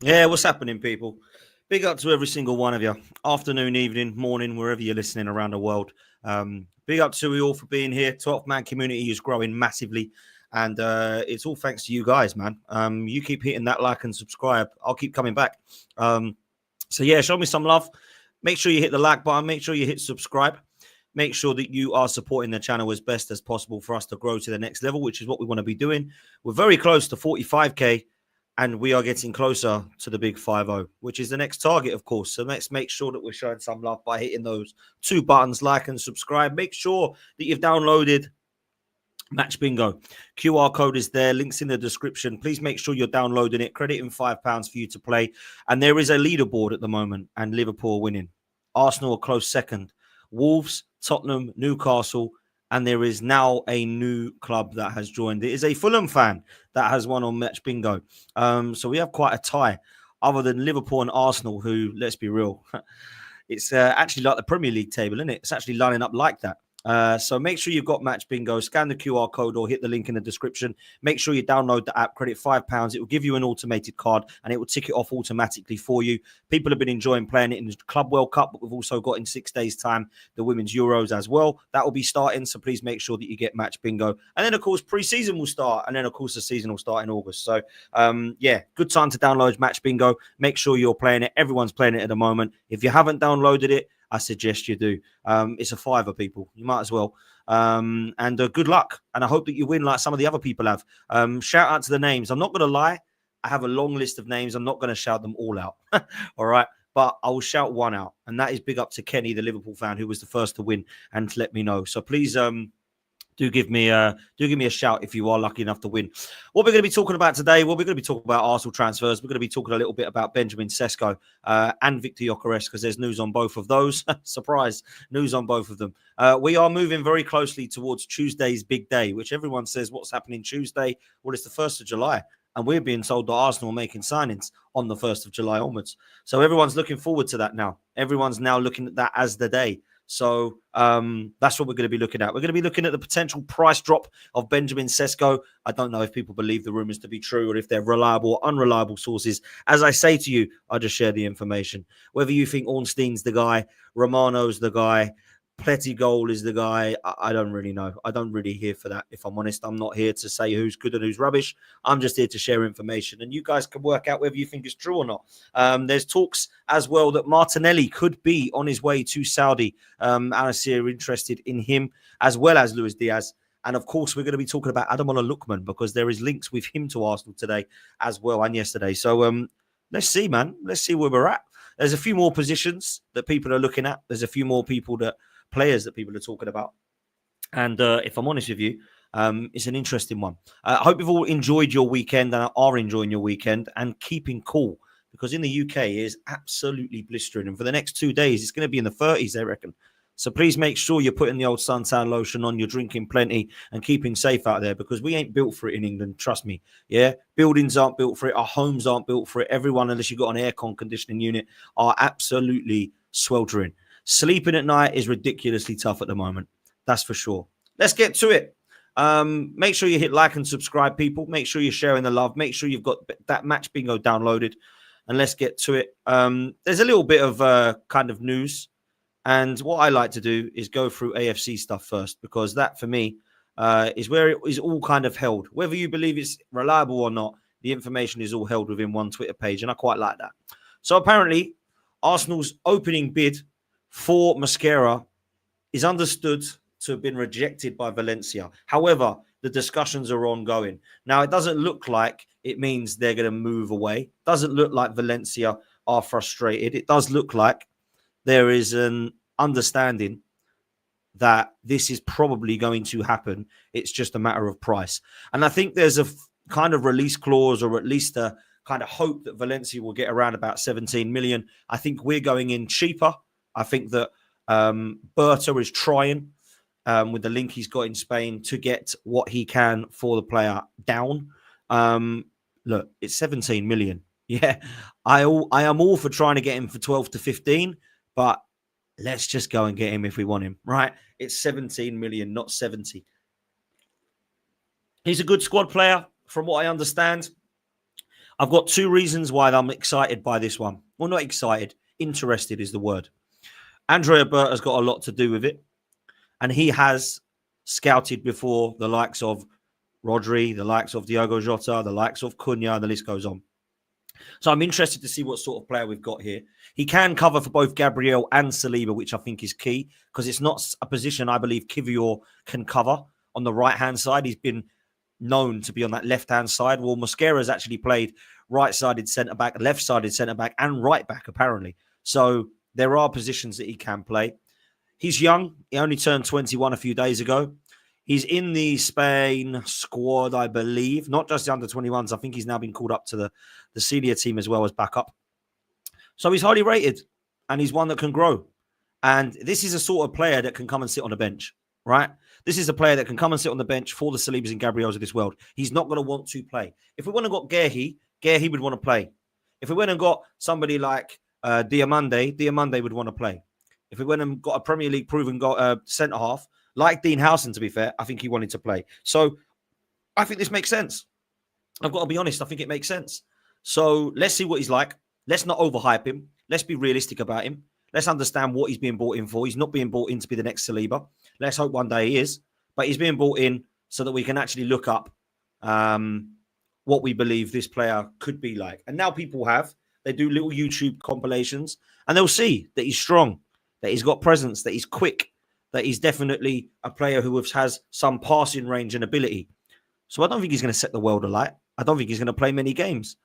Yeah, what's happening, people? Big up to every single one of you. Afternoon, evening, morning, wherever you're listening around the world. Big up to you all for being here. 12-man community is growing massively. And it's all thanks to you guys, man. You keep hitting that like and subscribe. I'll keep coming back. So, yeah, show me some love. Make sure you hit the like button. Make sure you hit subscribe. Make sure that you are supporting the channel as best as possible for us to grow to the next level, which is what we want to be doing. We're very close to 45K. And we are getting closer to the big 5-0, which is the next target, of course. So let's make sure that we're showing some love by hitting those two buttons, like and subscribe. Make sure that you've downloaded Match Bingo. QR code is there. Links in the description. Please make sure you're downloading it. Credit in £5 for you to play. And there is a leaderboard at the moment, and Liverpool winning. Arsenal are close second. Wolves, Tottenham, Newcastle, and there is now a new club that has joined. It is a Fulham fan that has won on Match Bingo. So we have quite a tie, other than Liverpool and Arsenal, who, let's be real, it's actually like the Premier League table, isn't it? It's actually lining up like that. So make sure you've got Match Bingo, scan the QR code or hit the link in the description. Make sure you download the app, credit £5. It will give you an automated card and it will tick it off automatically for you. People have been enjoying playing it in the Club World Cup, but we've also got in 6 days' time the Women's Euros as well. That will be starting, so please make sure that you get Match Bingo. And then, of course, pre-season will start, and then, of course, the season will start in August. So, yeah, good time to download Match Bingo. Make sure you're playing it. Everyone's playing it at the moment. If you haven't downloaded it, I suggest you do. It's a £5, people. You might as well. And good luck. And I hope that you win like some of the other people have. Shout out to the names. I'm not going to lie. I have a long list of names. I'm not going to shout them all out. All right. But I will shout one out. And that is big up to Kenny, the Liverpool fan, who was the first to win and to let me know. So please do give me a shout if you are lucky enough to win. What we're going to be talking about today, well, we're going to be talking about Arsenal transfers. We're going to be talking a little bit about Benjamin Sesko and Victor Gyökeres, because there's news on both of those. Surprise, news on both of them. We are moving very closely towards Tuesday's big day, which everyone says, what's happening Tuesday? Well, it's the 1st of July. And we're being told that Arsenal are making signings on the 1st of July onwards. So everyone's looking forward to that now. Everyone's now looking at that as the day. So that's what we're going to be looking at. We're going to be looking at the potential price drop of Benjamin Sesko. I don't know if people believe the rumours to be true or if they're reliable or unreliable sources. As I say to you, I just share the information. Whether you think Ornstein's the guy, Romano's the guy, Plettigol is the guy, I don't really know. I don't really hear for that, if I'm honest. I'm not here to say who's good and who's rubbish. I'm just here to share information, and you guys can work out whether you think it's true or not. There's talks as well that Martinelli could be on his way to Saudi. Al Nassr are interested in him, as well as Luis Diaz. And, of course, we're going to be talking about Ademola Lookman, because there is links with him to Arsenal today as well, and yesterday. So let's see, man. Let's see where we're at. There's a few more positions that people are looking at. There's a few more players that people are talking about. And if I'm honest with you, it's an interesting one. I hope you've all enjoyed your weekend and are enjoying your weekend and keeping cool, because in the UK it is absolutely blistering. And for the next 2 days, it's going to be in the 30s, they reckon. So please make sure you're putting the old suntan lotion on, you're drinking plenty and keeping safe out there, because we ain't built for it in England. Trust me. Yeah. Buildings aren't built for it. Our homes aren't built for it. Everyone, unless you've got an aircon conditioning unit, are absolutely sweltering. Sleeping at night is ridiculously tough at the moment. That's for sure. Let's get to it. Make sure you hit like and subscribe, people. Make sure you're sharing the love. Make sure you've got that Match Bingo downloaded. And let's get to it. There's a little bit of kind of news. And what I like to do is go through AFC stuff first, because that, for me, is where it is all kind of held. Whether you believe it's reliable or not, the information is all held within one Twitter page. And I quite like that. So apparently, Arsenal's opening bid for Mosquera is understood to have been rejected by Valencia. However, the discussions are ongoing. Now, it doesn't look like it means they're going to move away. Doesn't look like Valencia are frustrated. It does look like there is an understanding that this is probably going to happen. It's just a matter of price. And I think there's a kind of release clause, or at least a kind of hope that Valencia will get around about 17 million. I think we're going in cheaper. I think that Berta is trying with the link he's got in Spain to get what he can for the player down. Look, it's 17 million. Yeah, I am all for trying to get him for 12 to 15, but let's just go and get him if we want him, right? It's 17 million, not 70. He's a good squad player, from what I understand. I've got two reasons why I'm excited by this one. Well, not excited. Interested is the word. Andrea Berta's got a lot to do with it. And he has scouted before the likes of Rodri, the likes of Diogo Jota, the likes of Cunha, and the list goes on. So I'm interested to see what sort of player we've got here. He can cover for both Gabriel and Saliba, which I think is key, because it's not a position I believe Kivior can cover on the right-hand side. He's been known to be on that left-hand side. Well, Mosquera's actually played right-sided centre-back, left-sided centre-back, and right-back, apparently. So there are positions that he can play. He's young. He only turned 21 a few days ago. He's in the Spain squad, I believe, not just the under-21s. I think he's now been called up to the senior team as well as backup. So he's highly rated, and he's one that can grow. And this is a sort of player that can come and sit on the bench, right? This is a player that can come and sit on the bench for the Salibas and Gabriels of this world. He's not going to want to play. If we went and got Gehi would want to play. If we went and got somebody like Diamande would want to play. If we went and got a Premier League proven centre-half, like Dean Howson, to be fair, I think he wanted to play. So I think this makes sense. I've got to be honest. I think it makes sense. So let's see what he's like. Let's not overhype him. Let's be realistic about him. Let's understand what he's being brought in for. He's not being brought in to be the next Saliba. Let's hope one day he is. But he's being brought in so that we can actually look up what we believe this player could be like. And now people have. They do little YouTube compilations, and they'll see that he's strong, that he's got presence, that he's quick, that he's definitely a player who has some passing range and ability. So I don't think he's going to set the world alight. I don't think he's going to play many games.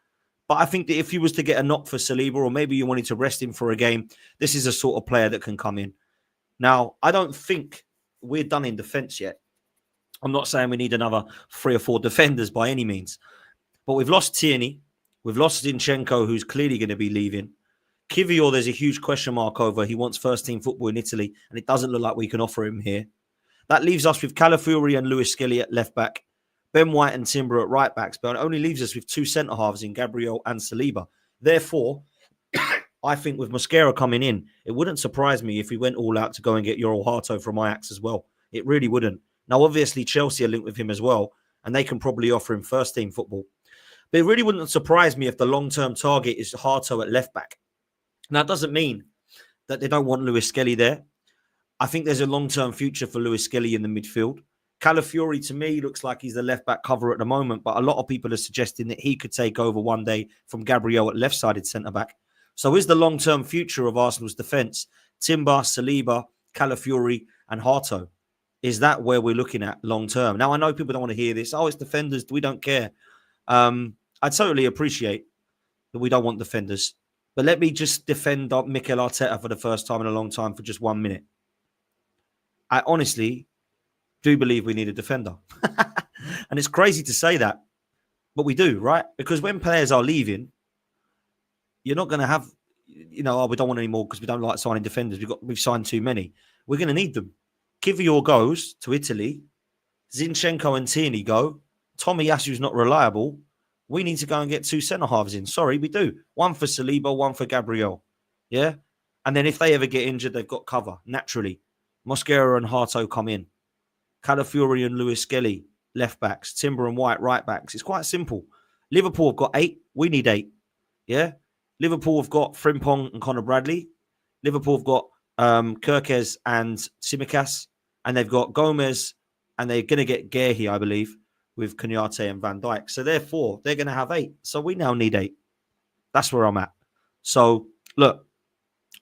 But I think that if he was to get a knock for Saliba, or maybe you wanted to rest him for a game, this is a sort of player that can come in. Now, I don't think we're done in defence yet. I'm not saying we need another 3 or 4 defenders by any means. But we've lost Tierney. We've lost Zinchenko, who's clearly going to be leaving. Kivior, there's a huge question mark over. He wants first-team football in Italy, and it doesn't look like we can offer him here. That leaves us with Calafiori and Lewis-Skelly at left-back, Ben White and Timber at right-backs, but it only leaves us with 2 centre-halves in Gabriel and Saliba. Therefore, I think with Mosquera coming in, it wouldn't surprise me if we went all out to go and get Yoel Harto from Ajax as well. It really wouldn't. Now, obviously, Chelsea are linked with him as well, and they can probably offer him first-team football. But it really wouldn't surprise me if the long-term target is Harto at left-back. Now, it doesn't mean that they don't want Lewis-Skelly there. I think there's a long-term future for Lewis-Skelly in the midfield. Calafiori, to me, looks like he's the left-back cover at the moment, but a lot of people are suggesting that he could take over one day from Gabriel at left-sided centre-back. So is the long-term future of Arsenal's defence Timber, Saliba, Calafiori and Harto? Is that where we're looking at long-term? Now, I know people don't want to hear this. Oh, it's defenders. We don't care. I totally appreciate that we don't want defenders. But let me just defend Mikel Arteta for the first time in a long time for just 1 minute. I honestly do believe we need a defender. And it's crazy to say that, but we do, right? Because when players are leaving, you're not going to have, we don't want any more because we don't like signing defenders. We've signed too many. We're going to need them. Kivior goes to Italy. Zinchenko and Tierney go. Tomiyasu's not reliable. We need to go and get 2 centre-halves in. Sorry, we do. 1 for Saliba, 1 for Gabriel. Yeah? And then if they ever get injured, they've got cover, naturally. Mosquera and Harto come in. Calafiori and Lewis-Skelly, left-backs. Timber and White, right-backs. It's quite simple. Liverpool have got 8. We need 8. Yeah? Liverpool have got Frimpong and Conor Bradley. Liverpool have got Kirkes and Tsimikas. And they've got Gomez. And they're going to get Gehi, I believe, with Konaté and Van Dijk. So therefore, they're going to have 8. So we now need 8. That's where I'm at. So, look,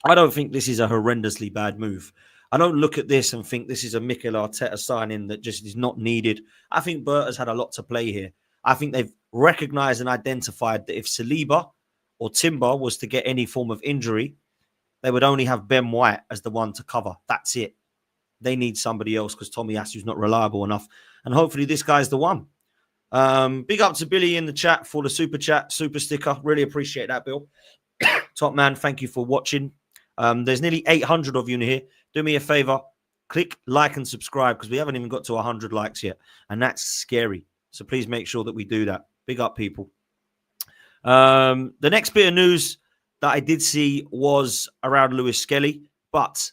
I don't think this is a horrendously bad move. I don't look at this and think this is a Mikel Arteta signing that just is not needed. I think Berta's had a lot to play here. I think they've recognised and identified that if Saliba or Timber was to get any form of injury, they would only have Ben White as the one to cover. That's it. They need somebody else because Tomiyasu's not reliable enough. And hopefully this guy's the one. Big up to Billy in the chat for the super chat, super sticker. Really appreciate that, Bill. Top man, thank you for watching. There's nearly 800 of you in here. Do me a favor, click like and subscribe because we haven't even got to 100 likes yet. And that's scary. So please make sure that we do that. Big up, people. The next bit of news that I did see was around Lewis-Skelly, but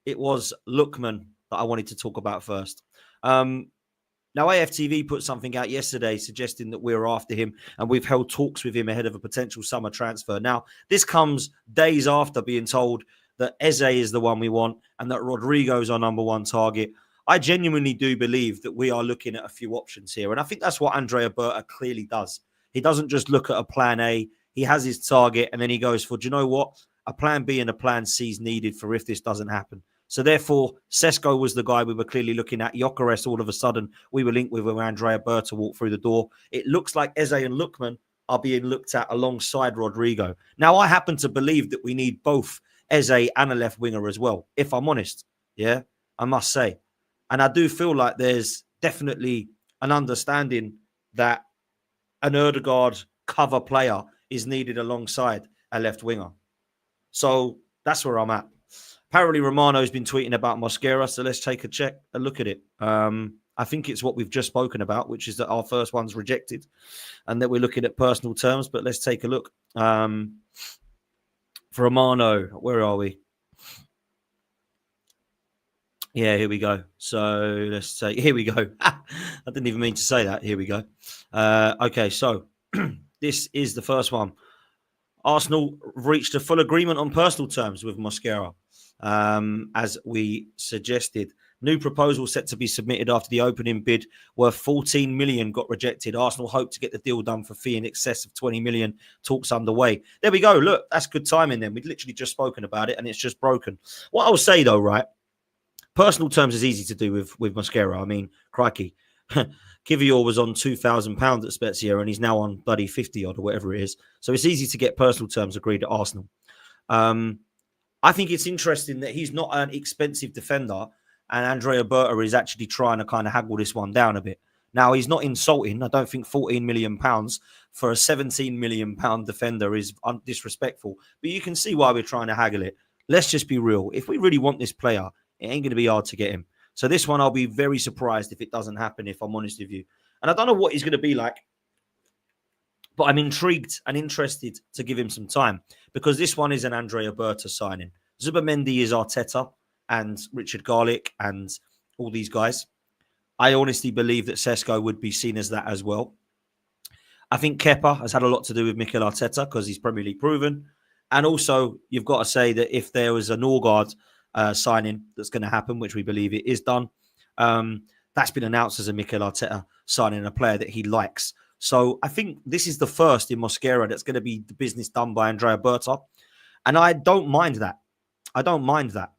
it was Lookman that I wanted to talk about first. Now, AFTV put something out yesterday suggesting that we're after him and we've held talks with him ahead of a potential summer transfer. Now, this comes days after being told that Eze is the one we want and that Rodrigo's our number one target. I genuinely do believe that we are looking at a few options here. And I think that's what Andrea Berta clearly does. He doesn't just look at a plan A. He has his target and then he goes for, do you know what? A plan B and a plan C is needed for if this doesn't happen. So therefore, Sesko was the guy we were clearly looking at. Gyökeres, all of a sudden, we were linked with when Andrea Berta walked through the door. It looks like Eze and Lookman are being looked at alongside Rodrigo. Now, I happen to believe that we need both Eze and a left winger as well, if I'm honest. Yeah, I must say. And I do feel like there's definitely an understanding that an Ødegaard cover player is needed alongside a left winger. So that's where I'm at. Apparently, Romano's been tweeting about Mosquera, so let's take a look at it. I think it's what we've just spoken about, which is that our first one's rejected and that we're looking at personal terms, but let's take a look. For Romano, where are we? Yeah, here we go. So let's say, here we go. I didn't even mean to say that. Here we go. Okay, so this is the first one. Arsenal reached a full agreement on personal terms with Mosquera. As we suggested. New proposal set to be submitted after the opening bid worth 14 million got rejected. Arsenal hope to get the deal done for fee in excess of 20 million. Talks underway. There we go. Look, that's good timing then. We'd literally just spoken about it and it's just broken. What I'll say though, right? Personal terms is easy to do with Mosquera. I mean, crikey. Kivior was on £2,000 at Spezia and he's now on bloody 50 odd or whatever it is. So it's easy to get personal terms agreed at Arsenal. I think it's interesting that he's not an expensive defender and Andrea Berta is actually trying to kind of haggle this one down a bit. Now, he's not insulting. I don't think £14 million for a £17 million defender is disrespectful. But you can see why we're trying to haggle it. Let's just be real. If we really want this player, it ain't going to be hard to get him. So this one, I'll be very surprised if it doesn't happen, if I'm honest with you. And I don't know what he's going to be like. But I'm intrigued and interested to give him some time because this one is an Andrea Berta signing. Zubimendi is Arteta and Richard Garlick and all these guys. I honestly believe that Sesko would be seen as that as well. I think Kepa has had a lot to do with Mikel Arteta because he's Premier League proven. And also, you've got to say that if there was an Ødegaard signing that's going to happen, which we believe it is done, that's been announced as a Mikel Arteta signing a player that he likes. So I think this is the first in Mosquera that's going to be the business done by Andrea Berta. And I don't mind that. I don't mind that.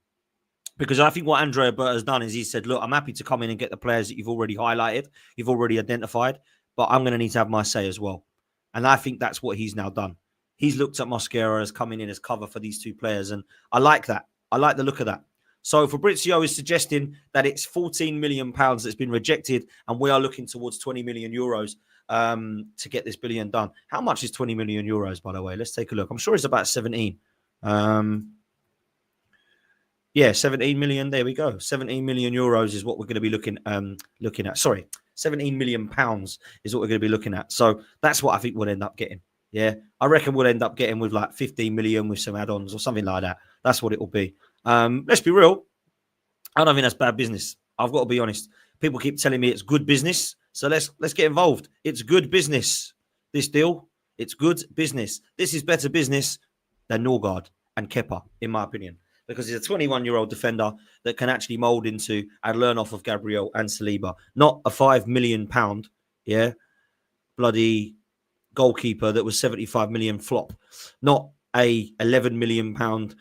Because I think what Andrea Berta has done is he said, look, I'm happy to come in and get the players that you've already highlighted, you've already identified, but I'm going to need to have my say as well. And I think that's what he's now done. He's looked at Mosquera as coming in as cover for these two players. And I like that. I like the look of that. So Fabrizio is suggesting that it's 14 million pounds that's been rejected and we are looking towards 20 million euros to get this billion done. How much is 20 million euros, by the way? Let's take a look. I'm sure it's about 17. Yeah, 17 million. There we go. 17 million euros is what we're going to be looking at. Sorry, 17 million pounds is what we're going to be looking at. So that's what I think we'll end up getting. Yeah, I reckon we'll end up getting with like 15 million with some add-ons or something like that. That's what it will be. Let's be real. I don't think that's bad business. I've got to be honest. People keep telling me it's good business. So let's get involved. It's good business, this deal. It's good business. This is better business than Ødegaard and Kepa, in my opinion. Because he's a 21-year-old defender that can actually mould into and learn off of Gabriel and Saliba. Not a £5 million, bloody goalkeeper that was 75 million flop. Not a £11 million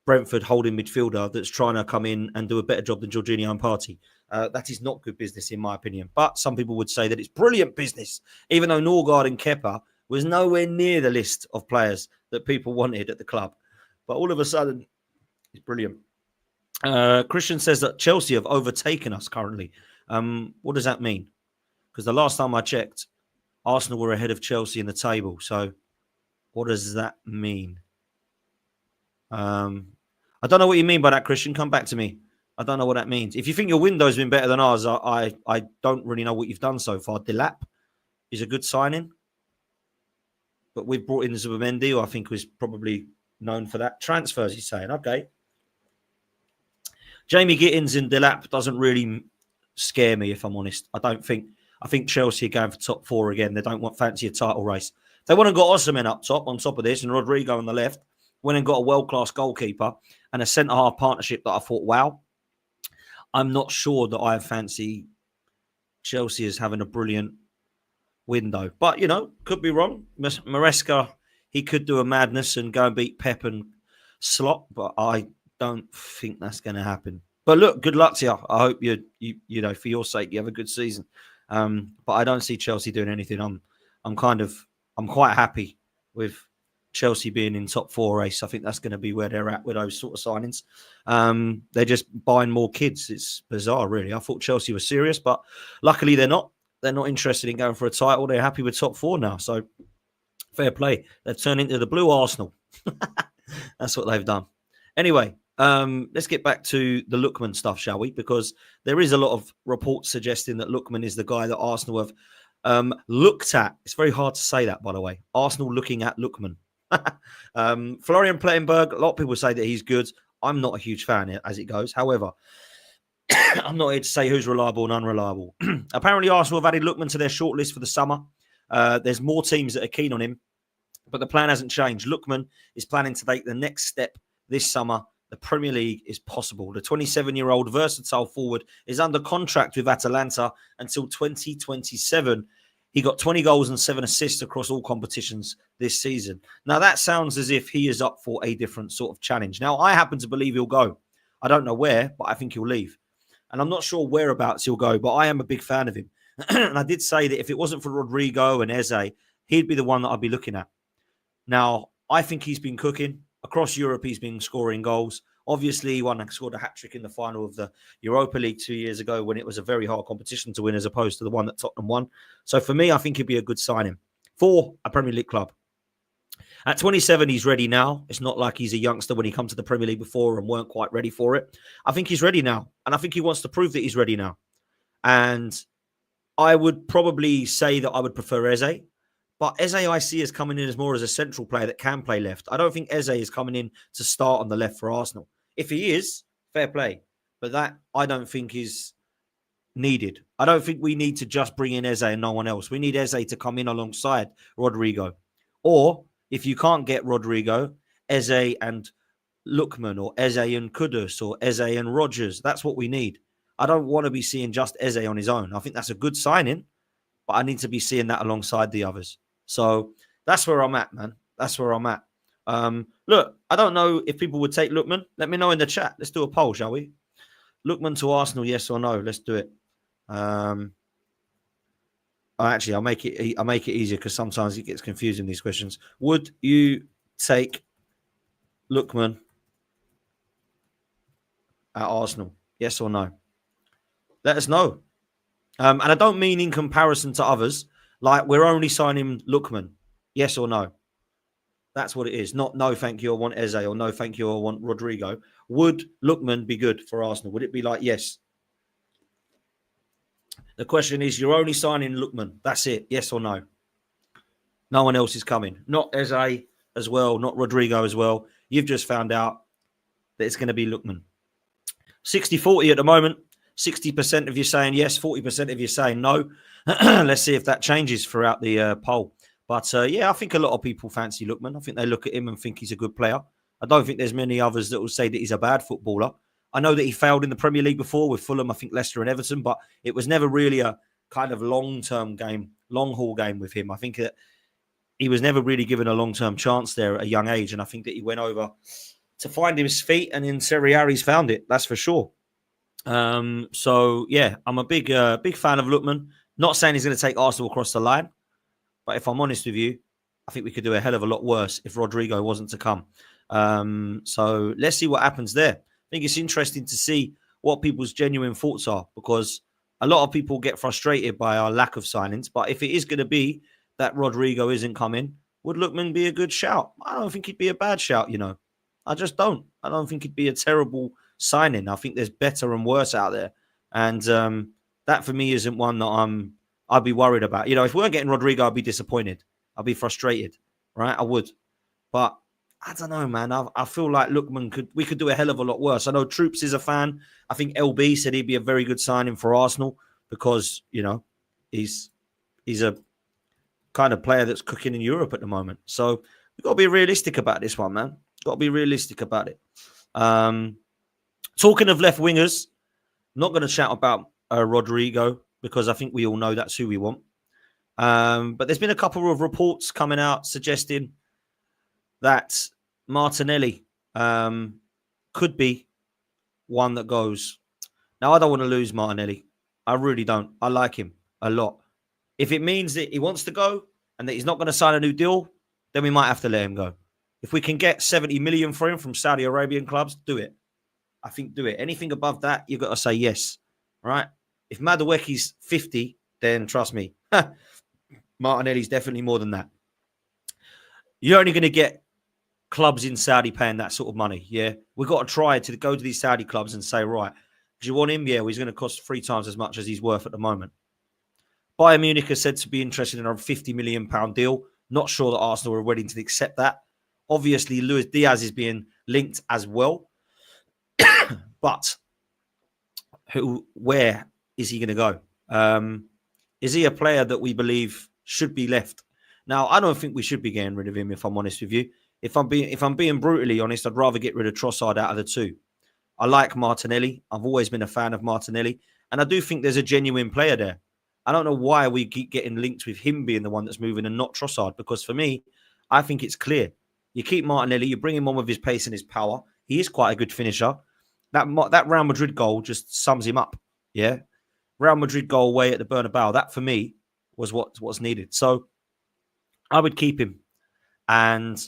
Brentford holding midfielder that's trying to come in and do a better job than Jorginho and Partey. That is not good business, in my opinion. But some people would say that it's brilliant business, even though Ødegaard and Kepa was nowhere near the list of players that people wanted at the club. But all of a sudden, it's brilliant. Christian says that Chelsea have overtaken us currently. What does that mean? Because the last time I checked, Arsenal were ahead of Chelsea in the table. So what does that mean? I don't know what you mean by that, Christian. Come back to me. I don't know what that means. If you think your window's been better than ours, I don't really know what you've done so far. Delap is a good signing. But we've brought in Zubimendi, who I think was probably known for that. Transfers, he's saying. Okay. Jamie Gittins in Delap doesn't really scare me, if I'm honest. I think Chelsea are going for top 4 again. They don't want fancy a title race. They went and got Osimhen up top on top of this, and Rodrigo on the left. Went and got a world-class goalkeeper and a centre-half partnership that I thought, wow. I'm not sure that I fancy Chelsea as having a brilliant window. But, could be wrong. Maresca, he could do a madness and go and beat Pep and Slot, but I don't think that's going to happen. But look, good luck to you. I hope you for your sake, you have a good season. But I don't see Chelsea doing anything. I'm quite happy with Chelsea being in top 4 race. I think that's going to be where they're at with those sort of signings. They're just buying more kids. It's bizarre, really. I thought Chelsea was serious, but luckily they're not. They're not interested in going for a title. They're happy with top 4 now. So fair play. They've turned into the blue Arsenal. That's what they've done. Anyway, let's get back to the Lookman stuff, shall we? Because there is a lot of reports suggesting that Lookman is the guy that Arsenal have looked at. It's very hard to say that, by the way. Arsenal looking at Lookman. Florian Plettenberg, a lot of people say that he's good. I'm not a huge fan as it goes. However, I'm not here to say who's reliable and unreliable. Apparently, Arsenal have added Lookman to their shortlist for the summer. There's more teams that are keen on him, but the plan hasn't changed. Lookman is planning to take the next step this summer. The Premier League is possible. The 27-year-old versatile forward is under contract with Atalanta until 2027. He got 20 goals and 7 assists across all competitions this season. Now, that sounds as if he is up for a different sort of challenge. Now, I happen to believe he'll go. I don't know where, but I think he'll leave. And I'm not sure whereabouts he'll go, but I am a big fan of him. And I did say that if it wasn't for Rodrigo and Eze, he'd be the one that I'd be looking at. Now, I think he's been cooking. Across Europe, he's been scoring goals. Obviously, he scored a hat-trick in the final of the Europa League 2 years ago when it was a very hard competition to win as opposed to the one that Tottenham won. So for me, I think he'd be a good signing for a Premier League club. At 27, he's ready now. It's not like he's a youngster when he come to the Premier League before and weren't quite ready for it. I think he's ready now. And I think he wants to prove that he's ready now. And I would probably say that I would prefer Eze. But Eze I see as coming in as more as a central player that can play left. I don't think Eze is coming in to start on the left for Arsenal. If he is, fair play. But that I don't think is needed. I don't think we need to just bring in Eze and no one else. We need Eze to come in alongside Rodrigo. Or if you can't get Rodrigo, Eze and Lookman or Eze and Kudus or Eze and Rodgers. That's what we need. I don't want to be seeing just Eze on his own. I think that's a good signing, but I need to be seeing that alongside the others. So that's where I'm at, man. That's where I'm at. Look, I don't know if people would take Lookman. Let me know in the chat. Let's do a poll, shall we? Lookman to Arsenal, yes or no? Let's do it. Actually, I'll make it easier because sometimes it gets confusing, these questions. Would you take Lookman at Arsenal? Yes or no? Let us know. And I don't mean in comparison to others. Like, we're only signing Lookman. Yes or no? That's what it is. Not no, thank you, I want Eze, or no, thank you, I want Rodrigo. Would Lookman be good for Arsenal? Would it be like, yes? The question is, you're only signing Lookman. That's it. Yes or no? No one else is coming. Not Eze as well, not Rodrigo as well. You've just found out that it's going to be Lookman. 60-40 at the moment. 60% of you saying yes, 40% of you saying no. Let's see if that changes throughout the poll. But yeah, I think a lot of people fancy Lookman. I think they look at him and think he's a good player. I don't think there's many others that will say that he's a bad footballer. I know that he failed in the Premier League before with Fulham, I think Leicester and Everton, but it was never really a kind of long-term game, long-haul game with him. I think that he was never really given a long-term chance there at a young age, and I think that he went over to find his feet, and in Serie A he's found it, that's for sure. So, yeah, I'm a big fan of Lookman. Not saying he's going to take Arsenal across the line, but if I'm honest with you, I think we could do a hell of a lot worse if Rodrigo wasn't to come. So let's see what happens there. I think it's interesting to see what people's genuine thoughts are, because a lot of people get frustrated by our lack of signings. But if it is going to be that Rodrigo isn't coming, would Lookman be a good shout? I don't think he'd be a bad shout, you know. I just don't. I don't think it'd be a terrible signing. I think there's better and worse out there. And that for me isn't one that I'd be worried about. You know, if we weren't getting Rodrigo, I'd be disappointed. I'd be frustrated, right? I would. But I don't know, man. I feel like Lookman we could do a hell of a lot worse. I know Troops is a fan. I think LB said he'd be a very good signing for Arsenal because, he's a kind of player that's cooking in Europe at the moment. So we've got to be realistic about this one, man. Got to be realistic about it. Talking of left wingers, I'm not going to shout about Rodrigo because I think we all know that's who we want. But there's been a couple of reports coming out suggesting that Martinelli could be one that goes. Now, I don't want to lose Martinelli. I really don't. I like him a lot. If it means that he wants to go and that he's not going to sign a new deal, then we might have to let him go. If we can get 70 million for him from Saudi Arabian clubs, do it. I think do it. Anything above that, you've got to say yes, right? If Madueke's 50, then trust me, Martinelli's definitely more than that. You're only going to get clubs in Saudi paying that sort of money, yeah? We've got to try to go to these Saudi clubs and say, right, do you want him? Yeah, well, he's going to cost 3 times as much as he's worth at the moment. Bayern Munich has said to be interested in a £50 million deal. Not sure that Arsenal are ready to accept that. Obviously, Luis Diaz is being linked as well. But where is he going to go? Is he a player that we believe should be left? Now, I don't think we should be getting rid of him, if I'm honest with you. If I'm being brutally honest, I'd rather get rid of Trossard out of the two. I like Martinelli. I've always been a fan of Martinelli. And I do think there's a genuine player there. I don't know why we keep getting linked with him being the one that's moving and not Trossard. Because for me, I think it's clear. You keep Martinelli, you bring him on with his pace and his power. He is quite a good finisher. That Real Madrid goal just sums him up. Yeah. Real Madrid goal away at the Bernabeu. That for me was what's needed. So I would keep him. And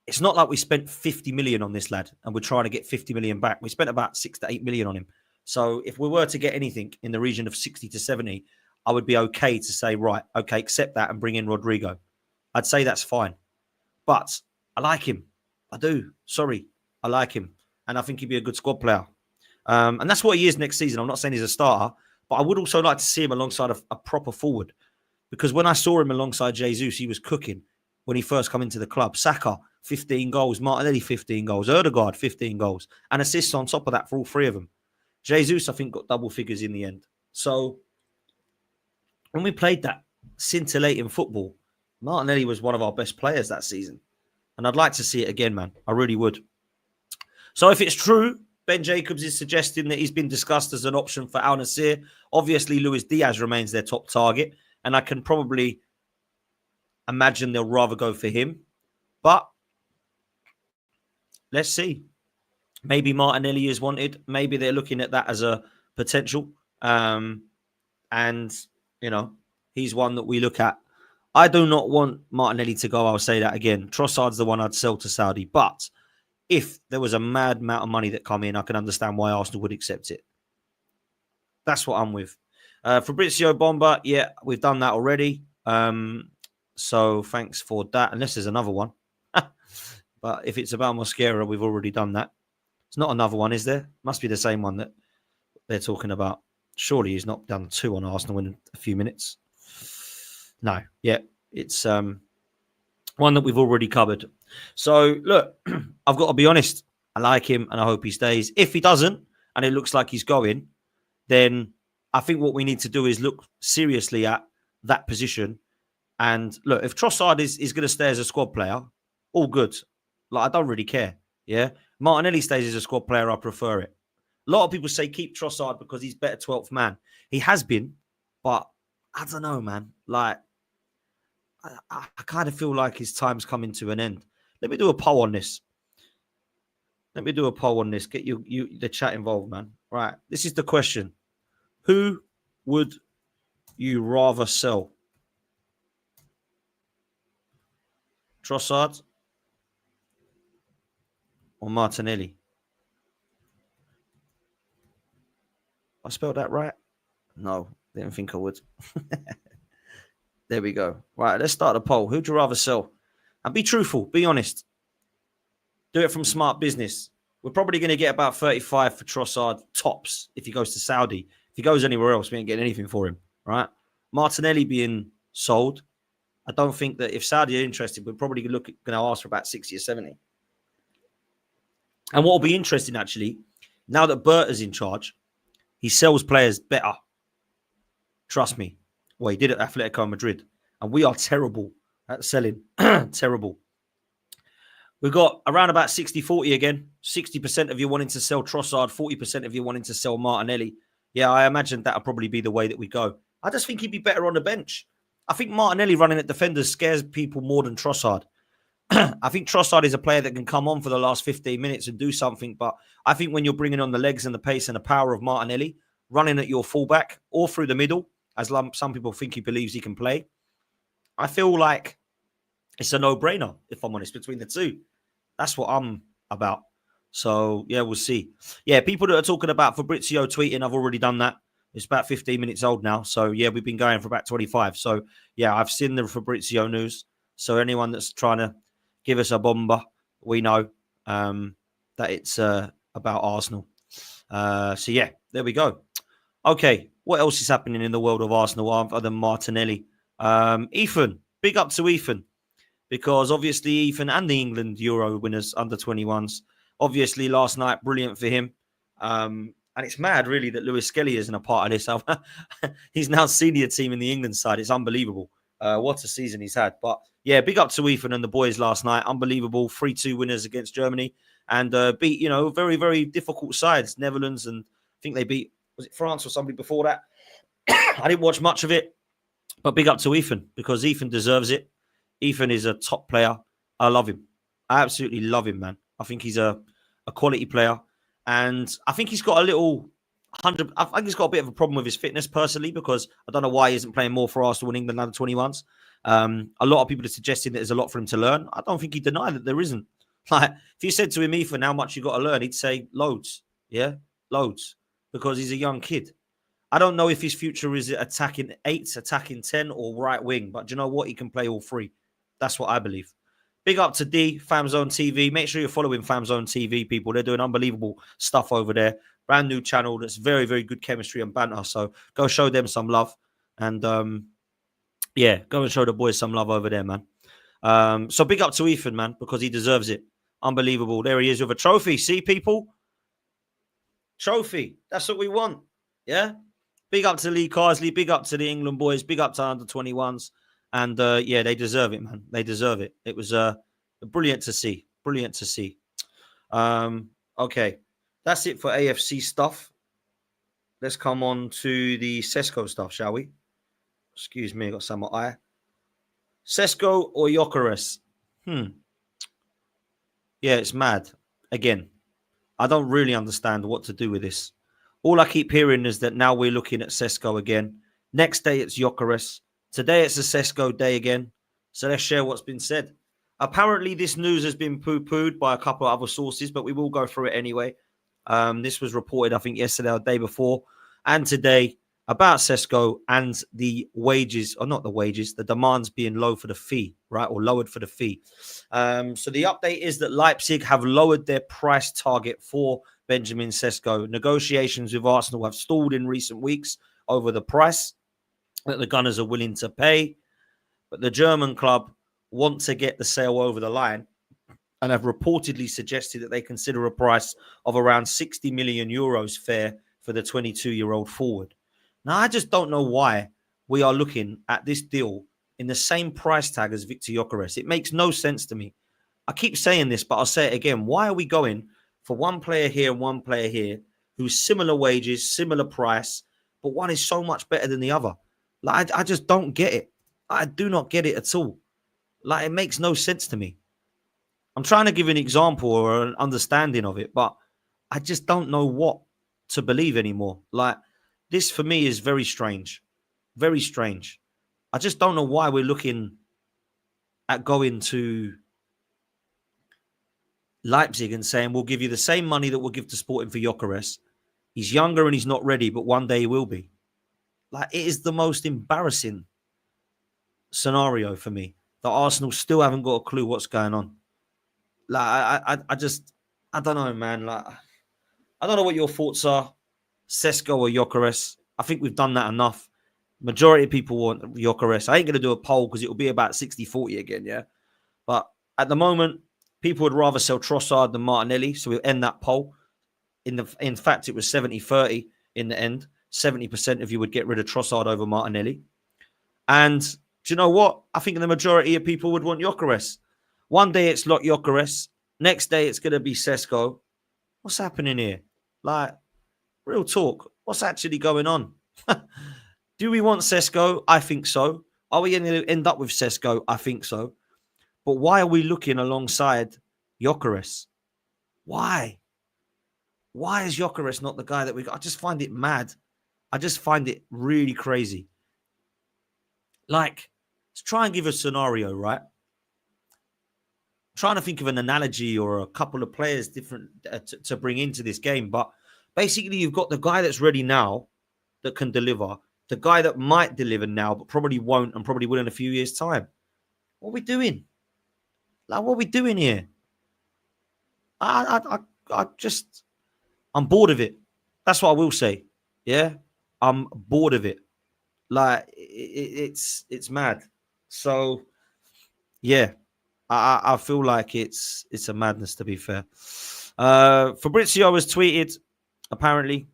it's not like we spent 50 million on this lad and we're trying to get 50 million back. We spent about 6 to 8 million on him. So if we were to get anything in the region of 60 to 70, I would be okay to say, right, okay, accept that and bring in Rodrigo. I'd say that's fine. But I like him. I do. Sorry. I like him. And I think he'd be a good squad player. And that's what he is next season. I'm not saying he's a starter, but I would also like to see him alongside a proper forward. Because when I saw him alongside Jesus, he was cooking when he first come into the club. Saka, 15 goals. Martinelli, 15 goals. Ødegaard, 15 goals. And assists on top of that for all 3 of them. Jesus, I think, got double figures in the end. So when we played that scintillating football, Martinelli was one of our best players that season. And I'd like to see it again, man. I really would. So if it's true, Ben Jacobs is suggesting that he's been discussed as an option for Al Nassr. Obviously, Luis Diaz remains their top target. And I can probably imagine they'll rather go for him. But let's see. Maybe Martinelli is wanted. Maybe they're looking at that as a potential. And, he's one that we look at. I do not want Martinelli to go. I'll say that again. Trossard's the one I'd sell to Saudi. But if there was a mad amount of money that come in, I can understand why Arsenal would accept it. That's what I'm with. Fabrizio Bomba, yeah, we've done that already. So thanks for that. Unless there's another one. But if it's about Mosquera, we've already done that. It's not another one, is there? Must be the same one that they're talking about. Surely he's not done 2 on Arsenal in a few minutes. No, yeah, it's one that we've already covered. So, look, I've got to be honest. I like him and I hope he stays. If he doesn't, and it looks like he's going, then I think what we need to do is look seriously at that position. And look, if Trossard is going to stay as a squad player, all good. Like, I don't really care. Yeah. Martinelli stays as a squad player. I prefer it. A lot of people say keep Trossard because he's better 12th man. He has been, but I don't know, man. Like, I kind of feel like his time's coming to an end. Let me do a poll on this. Get you the chat involved, man. Right. This is the question. Who would you rather sell? Trossard or Martinelli? I spelled that right? No, didn't think I would. There we go. Right, let's start the poll. Who'd you rather sell? And be truthful, be honest. Do it from smart business. We're probably going to get about 35 for Trossard tops if he goes to Saudi. If he goes anywhere else, we ain't getting anything for him, right? Martinelli being sold. I don't think that if Saudi are interested, we're probably going to ask for about 60 or 70. And what will be interesting, actually, now that Berta's in charge, he sells players better. Trust me. Well, he did at Atletico Madrid. And we are terrible at selling. Terrible. We've got around about 60-40 again. 60% of you wanting to sell Trossard, 40% of you wanting to sell Martinelli. Yeah, I imagine that'll probably be the way that we go. I just think he'd be better on the bench. I think Martinelli running at defenders scares people more than Trossard. I think Trossard is a player that can come on for the last 15 minutes and do something. But I think when you're bringing on the legs and the pace and the power of Martinelli, running at your fullback or through the middle, as some people think he believes he can play, I feel like it's a no-brainer, if I'm honest, between the two. That's what I'm about. So, yeah, we'll see. Yeah, people that are talking about Fabrizio tweeting, I've already done that. It's about 15 minutes old now. So, yeah, we've been going for about 25. So, yeah, I've seen the Fabrizio news. So, anyone that's trying to give us a bomber, we know that it's about Arsenal. So, yeah, there we go. Okay, what else is happening in the world of Arsenal other than Martinelli? Ethan, big up to Ethan. Because obviously Ethan and the England Euro winners, under 21s, obviously last night, brilliant for him. And it's mad, really, that Lewis-Skelly isn't a part of this. He's now senior team in the England side. It's unbelievable. What a season he's had. But yeah, big up to Ethan and the boys last night. Unbelievable. 3-2 winners against Germany. And beat, very, very difficult sides. Netherlands, and I think they beat, was it France or somebody before that? I didn't watch much of it. But big up to Ethan, because Ethan deserves it. Ethan is a top player. I love him. I absolutely love him, man. I think he's a quality player. And I think he's got I think he's got a bit of a problem with his fitness personally, because I don't know why he isn't playing more for Arsenal and England under 21s. A lot of people are suggesting that there's a lot for him to learn. I don't think he'd deny that there isn't. Like, if you said to him, Ethan, how much you got to learn, he'd say loads. Yeah, loads. Because he's a young kid. I don't know if his future is attacking 8, attacking 10, or right wing. But do you know what? He can play all three. That's what I believe. Big up to D, FamZone TV. Make sure you're following FamZone TV, people. They're doing unbelievable stuff over there. Brand new channel that's very, very good chemistry and banter. So go show them some love. And, yeah, go and show the boys some love over there, man. So big up to Ethan, man, because he deserves it. Unbelievable. There he is with a trophy. See, people? Trophy. That's what we want. Yeah? Big up to Lee Carsley. Big up to the England boys. Big up to under 21s. And, yeah, they deserve it, man. They deserve it. It was brilliant to see. Brilliant to see. Okay. That's it for AFC stuff. Let's come on to the Sesko stuff, shall we? Excuse me, I got some eye. Sesko or Gyökeres? Yeah, it's mad. Again, I don't really understand what to do with this. All I keep hearing is that now we're looking at Sesko again. Next day, it's Gyökeres. Today, it's a Sesko day again. So let's share what's been said. Apparently, this news has been poo-pooed by a couple of other sources, but we will go through it anyway. This was reported, I think, yesterday or the day before, and today, about Sesko and the wages, or not the wages, the demands being low for the fee, right? Or lowered for the fee. So the update is that Leipzig have lowered their price target for Benjamin Sesko. Negotiations with Arsenal have stalled in recent weeks over the price that the Gunners are willing to pay. But the German club want to get the sale over the line and have reportedly suggested that they consider a price of around 60 million euros fair for the 22-year-old forward. Now, I just don't know why we are looking at this deal in the same price tag as Victor Gyökeres. It makes no sense to me. I keep saying this, but I'll say it again. Why are we going for one player here and one player here who's similar wages, similar price, but one is so much better than the other? Like, I just don't get it. I do not get it at all. Like, it makes no sense to me. I'm trying to give an example or an understanding of it, but I just don't know what to believe anymore. Like, this for me is very strange. Very strange. I just don't know why we're looking at going to Leipzig and saying, we'll give you the same money that we'll give to Sporting for Gyökeres. He's younger and he's not ready, but one day he will be. Like, it is the most embarrassing scenario for me that Arsenal still haven't got a clue what's going on. Like, I don't know, man. Like, I don't know what your thoughts are. Sesko or Gyökeres. I think we've done that enough. Majority of people want Gyökeres. I ain't going to do a poll because it will be about 60-40 again, yeah? But at the moment, People would rather sell Trossard than Martinelli, so we'll end that poll. In fact, it was 70-30 in the end. 70% of you would get rid of Trossard over Martinelli. And do you know what? I think the majority of people would want Gyökeres. One day it's Lot Gyökeres. Next day it's going to be Sesko. What's happening here? Like, real talk. What's actually going on? Do we want Sesko? I think so. Are we going to end up with Sesko? I think so. But why are we looking alongside Gyökeres? Why? Why is Gyökeres not the guy that we got? I just find it mad. I just find it really crazy. Like, let's try and give a scenario, right? I'm trying to think of an analogy or a couple of players different to bring into this game. But basically, you've got the guy that's ready now that can deliver. The guy that might deliver now, but probably won't and probably will in a few years' time. What are we doing? Like, what are we doing here? I'm bored of it. That's what I will say. Yeah, I'm bored of it. Like, it's mad. So, yeah, I feel like it's a madness, to be fair. Fabrizio has tweeted, apparently.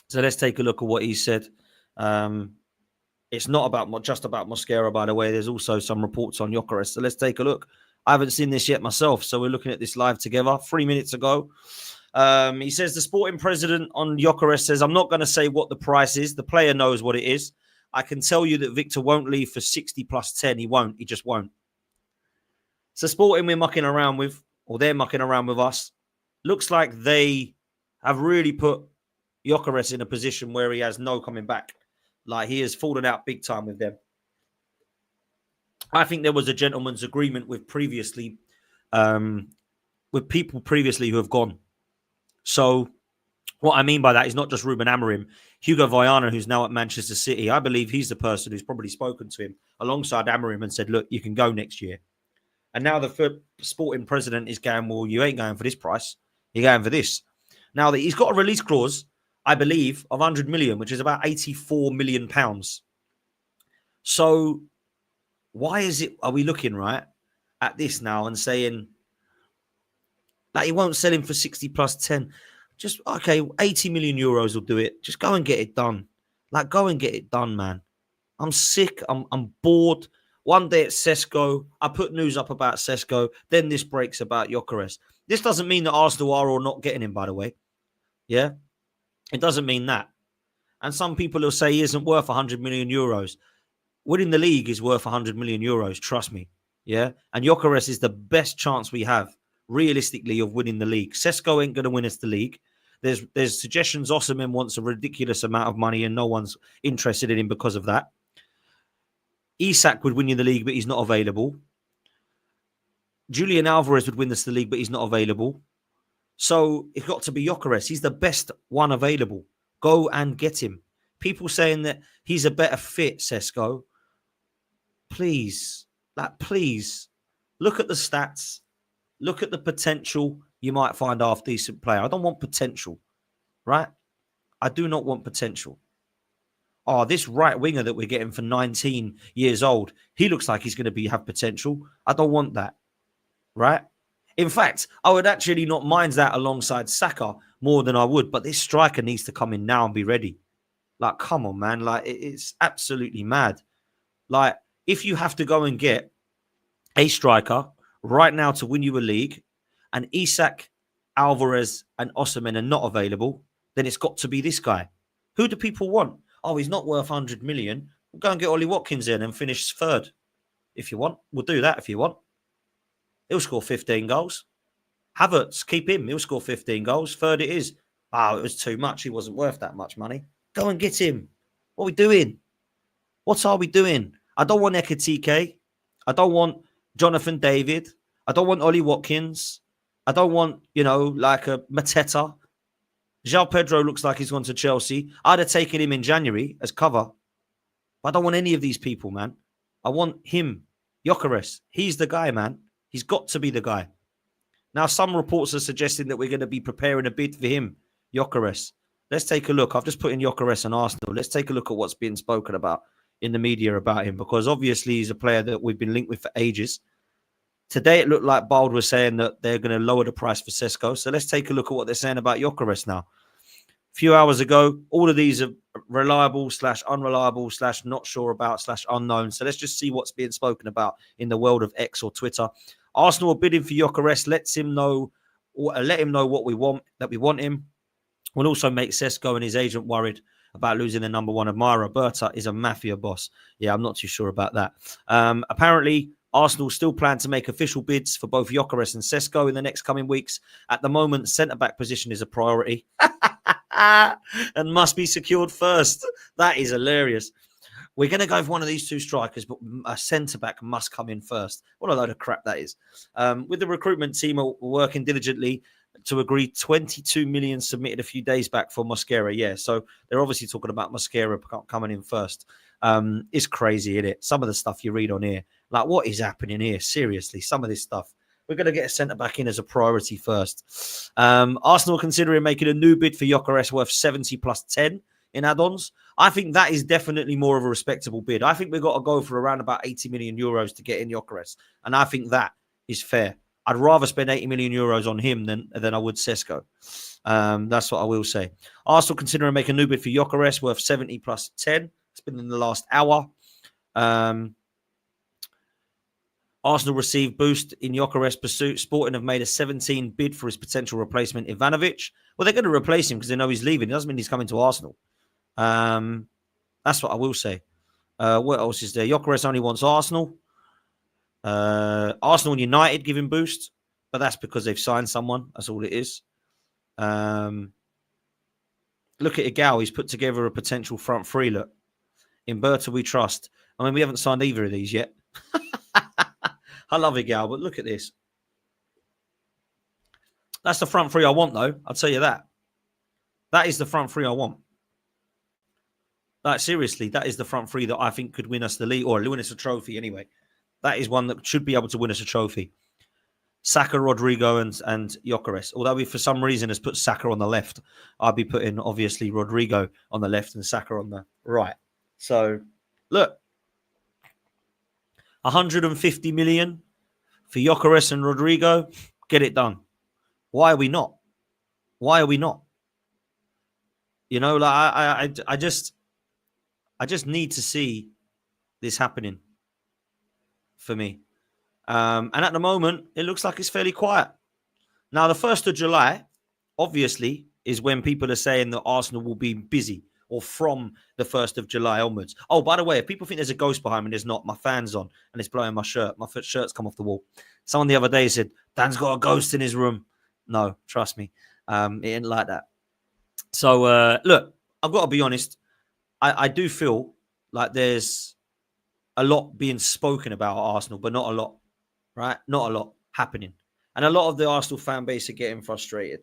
So let's take a look at what he said. It's not just about Mosquera, by the way. There's also some reports on Gyökeres. So let's take a look. I haven't seen this yet myself, so we're looking at this live together 3 minutes ago. He says the sporting president on Gyökeres says, I'm not going to say what the price is. The player knows what it is. I can tell you that Victor won't leave for 60 plus 10. He won't. He just won't. So sporting we're mucking around with, or they're mucking around with us, looks like they have really put Gyökeres in a position where he has no coming back. Like, he has fallen out big time with them. I think there was a gentleman's agreement with people previously who have gone. So what I mean by that is not just Ruben Amorim. Hugo Viana, who's now at Manchester City, I believe he's the person who's probably spoken to him alongside Amorim and said, look, you can go next year. And now the sporting president is going, well, you ain't going for this price. You're going for this. Now, he's got a release clause, I believe, of 100 million, which is about 84 million pounds. So why are we looking right at this now and saying that he won't sell him for 60 plus 10? Just, okay, 80 million euros will do it. Just go and get it done. Like, go and get it done, man. I'm sick. I'm bored. One day it's Sesko. I put news up about Sesko. Then this breaks about Gyökeres. This doesn't mean that Arsenal are or not getting him, by the way. Yeah? It doesn't mean that. And some people will say he isn't worth 100 million euros. Winning the league is worth 100 million euros. Trust me. Yeah? And Gyökeres is the best chance we have, realistically, of winning the league. Sesko ain't going to win us the league. There's suggestions Osimhen wants a ridiculous amount of money and no one's interested in him because of that. Isak would win you the league, but he's not available. Julian Alvarez would win us the league, but he's not available. So it's got to be Gyökeres. He's the best one available. Go and get him. People saying that he's a better fit, Sesko. Please, look at the stats. Look at the potential you might find half decent player. I don't want potential, right? I do not want potential. Oh, this right winger that we're getting for 19 years old, he looks like he's going to have potential. I don't want that, right? In fact, I would actually not mind that alongside Saka more than I would, but this striker needs to come in now and be ready. Like, come on, man. Like, it's absolutely mad. Like, if you have to go and get a striker right now to win you a league and Isak, Alvarez and Osimhen are not available, then it's got to be this guy. Who do people want? Oh, he's not worth 100 million. We'll go and get Ollie Watkins in and finish third. If you want, we'll do that if you want. He'll score 15 goals. Havertz, keep him. He'll score 15 goals. Third it is. Oh, it was too much. He wasn't worth that much money. Go and get him. What are we doing? What are we doing? I don't want Ekitike. I don't want Jonathan David. I don't want Ollie Watkins. I don't want, like a Mateta. João Pedro looks like he's gone to Chelsea. I'd have taken him in January as cover. But I don't want any of these people, man. I want him. Gyökeres. He's the guy, man. He's got to be the guy. Now, some reports are suggesting that we're going to be preparing a bid for him, Gyökeres. Let's take a look. I've just put in Gyökeres and Arsenal. Let's take a look at what's being spoken about in the media about him, because obviously he's a player that we've been linked with for ages. Today, it looked like Bald was saying that they're going to lower the price for Sesko. So let's take a look at what they're saying about Gyökeres now. A few hours ago, all of these are reliable / unreliable / not sure about / unknown. So let's just see what's being spoken about in the world of X or Twitter. Arsenal are bidding for Gyökeres. Let him know what we want, that we want him. Will also make Sesko and his agent worried about losing their number one admirer. Berta is a mafia boss. Yeah, I'm not too sure about that. Apparently, Arsenal still plan to make official bids for both Gyökeres and Sesko in the next coming weeks. At the moment, centre-back position is a priority and must be secured first. That is hilarious. We're going to go for one of these two strikers, but a centre-back must come in first. What a load of crap that is. With the recruitment team working diligently to agree 22 million submitted a few days back for Mosquera. Yeah, so they're obviously talking about Mosquera coming in first. It's crazy, isn't it? Some of the stuff you read on here. Like, what is happening here? Seriously, some of this stuff. We're going to get a centre-back in as a priority first. Arsenal considering making a new bid for Gyökeres worth 70 plus 10 in add-ons. I think that is definitely more of a respectable bid. I think we've got to go for around about 80 million euros to get in Gyökeres. And I think that is fair. I'd rather spend 80 million euros on him than I would Sesko. That's what I will say. Arsenal considering making a new bid for Gyökeres worth 70 plus 10. It's been in the last hour. Arsenal received boost in Gyökeres' pursuit. Sporting have made a 17 bid for his potential replacement, Ivanovic. Well, they're going to replace him because they know he's leaving. It doesn't mean he's coming to Arsenal. That's what I will say. What else is there? Gyökeres only wants Arsenal. Arsenal and United give him boost, but that's because they've signed someone. That's all it is. Look at Igal. He's put together a potential front three. Look, in Berta we trust. I mean, we haven't signed either of these yet. I love Igal, but look at this. That's the front three I want, though. I'll tell you that. That is the front three I want. Like, seriously, that is the front three that I think could win us the league, or win us a trophy anyway. That is one that should be able to win us a trophy. Saka, Rodrigo, and Gyökeres. Although we, for some reason, has put Saka on the left. I'll be putting, obviously, Rodrigo on the left and Saka on the right. So, look. 150 million for Gyökeres and Rodrigo. Get it done. Why are we not? Why are we not? You know, like I just need to see this happening for me. And at the moment, it looks like it's fairly quiet. Now, the 1st of July, obviously, is when people are saying that Arsenal will be busy, or from the 1st of July onwards. Oh, by the way, if people think there's a ghost behind me, there's not. My fan's on, and it's blowing my shirt. My shirt's come off the wall. Someone the other day said, Dan's got a ghost in his room. No, trust me. It ain't like that. So, look, I've got to be honest. I do feel like there's a lot being spoken about Arsenal, but not a lot, right? Not a lot happening. And a lot of the Arsenal fan base are getting frustrated.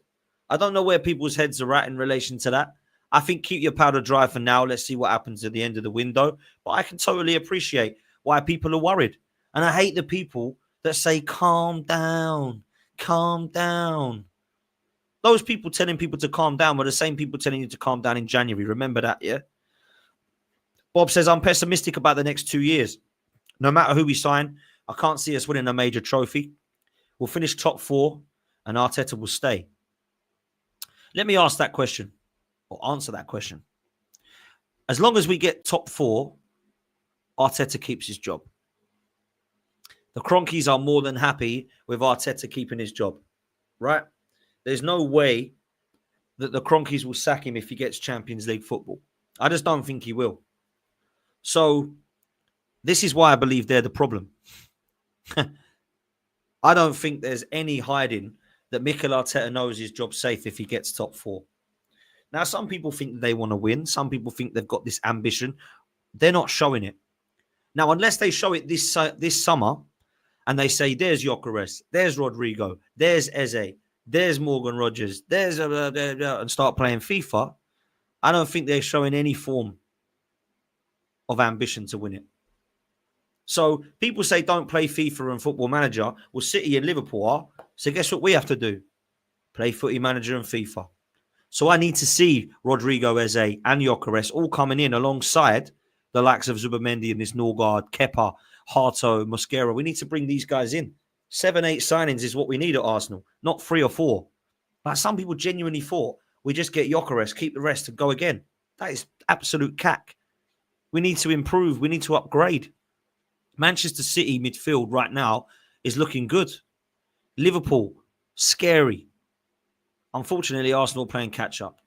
I don't know where people's heads are at in relation to that. I think keep your powder dry for now. Let's see what happens at the end of the window. But I can totally appreciate why people are worried. And I hate the people that say, calm down, calm down. Those people telling people to calm down were the same people telling you to calm down in January. Remember that, yeah? Bob says, I'm pessimistic about the next 2 years. No matter who we sign, I can't see us winning a major trophy. We'll finish top 4 and Arteta will stay. Let me ask that question. Or answer that question. As long as we get top 4, Arteta keeps his job. The Cronkies are more than happy with Arteta keeping his job, right? There's no way that the Cronkies will sack him if he gets Champions League football. I just don't think he will. So this is why I believe they're the problem. I don't think there's any hiding that Mikel Arteta knows his job's safe if he gets top 4. Now, some people think they want to win. Some people think they've got this ambition. They're not showing it. Now, unless they show it this summer and they say, there's Gyökeres, there's Rodrigo, there's Eze, there's Morgan Rogers, there's and start playing FIFA, I don't think they're showing any form of ambition to win it. So people say don't play FIFA and Football Manager. Well, City and Liverpool are. So guess what we have to do? Play Footy Manager and FIFA. So I need to see Rodrigo, Eze and Gyökeres all coming in alongside the likes of Zubamendi and this Norgard, Kepa, Harto, Mosquera. We need to bring these guys in. 7, 8 signings is what we need at Arsenal, not 3 or 4. Like some people genuinely thought we just get Gyökeres, keep the rest, and go again. That is absolute cack. We need to improve. We need to upgrade. Manchester City midfield right now is looking good. Liverpool, scary. Unfortunately, Arsenal are playing catch-up.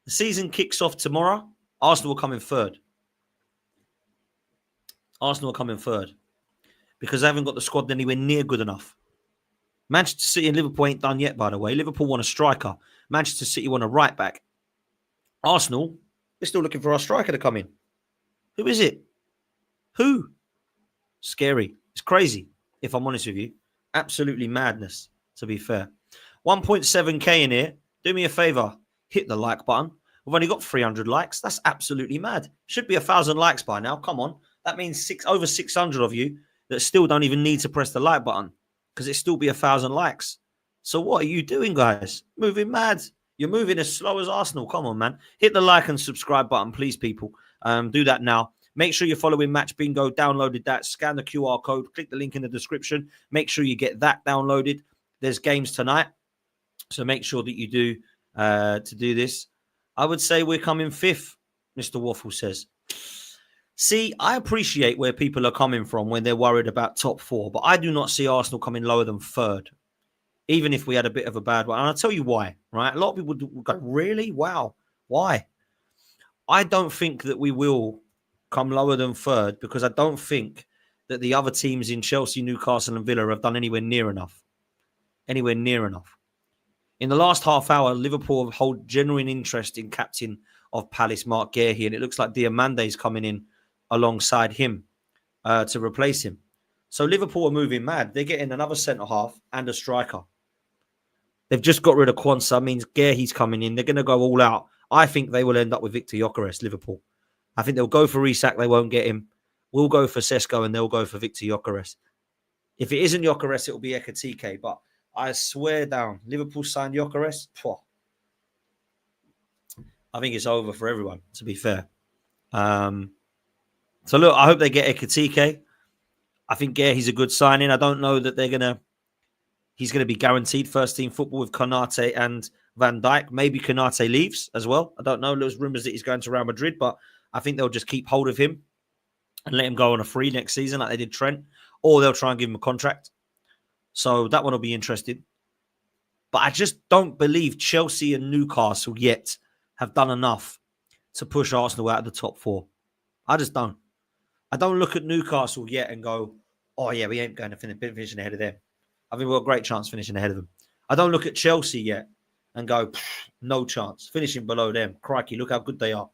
The season kicks off tomorrow. Arsenal will come in third. Arsenal will come in third because they haven't got the squad anywhere near good enough. Manchester City and Liverpool ain't done yet, by the way. Liverpool want a striker. Manchester City want a right back. Arsenal, we're still looking for our striker to come in. Who is it? Who? Scary. It's crazy, if I'm honest with you. Absolutely madness, to be fair. 1.7k in here. Do me a favor. Hit the like button. We've only got 300 likes. That's absolutely mad. Should be 1,000 likes by now. Come on. That means over 600 of you that still don't even need to press the like button because it still be 1,000 likes. So what are you doing, guys? Moving mad. You're moving as slow as Arsenal. Come on, man. Hit the like and subscribe button, please, people. Do that now. Make sure you're following Match Bingo. Downloaded that. Scan the QR code. Click the link in the description. Make sure you get that downloaded. There's games tonight. So make sure that you do to do this. I would say we're coming fifth, Mr. Waffle says. See, I appreciate where people are coming from when they're worried about top 4, but I do not see Arsenal coming lower than third, even if we had a bit of a bad one. And I'll tell you why, right? A lot of people go, really? Wow. Why? I don't think that we will come lower than third because I don't think that the other teams in Chelsea, Newcastle and Villa have done anywhere near enough. Anywhere near enough. In the last half hour, Liverpool have held genuine interest in captain of Palace, Mark Guehi, and it looks like Diamande's coming in alongside him to replace him. So Liverpool are moving mad. They're getting another centre-half and a striker. They've just got rid of Quansah, means Guehi's coming in. They're going to go all out. I think they will end up with Victor Gyökeres, Liverpool. I think they'll go for Isak, they won't get him. We'll go for Sesko and they'll go for Victor Gyökeres. If it isn't Gyökeres, it'll be Ekitike, but I swear down, Liverpool signed Gyökeres. I think it's over for everyone, to be fair. So look, I hope they get Ekitike. I think he's a good signing. I don't know that he's going to be guaranteed first team football with Konate and Van Dijk. Maybe Konate leaves as well. I don't know. There's rumours that he's going to Real Madrid, but I think they'll just keep hold of him and let him go on a free next season like they did Trent, or they'll try and give him a contract. So that one will be interesting. But I just don't believe Chelsea and Newcastle yet have done enough to push Arsenal out of the top 4. I just don't. I don't look at Newcastle yet and go, oh, yeah, we ain't going to finish ahead of them. I think we've got a great chance finishing ahead of them. I don't look at Chelsea yet and go, no chance. Finishing below them. Crikey, look how good they are.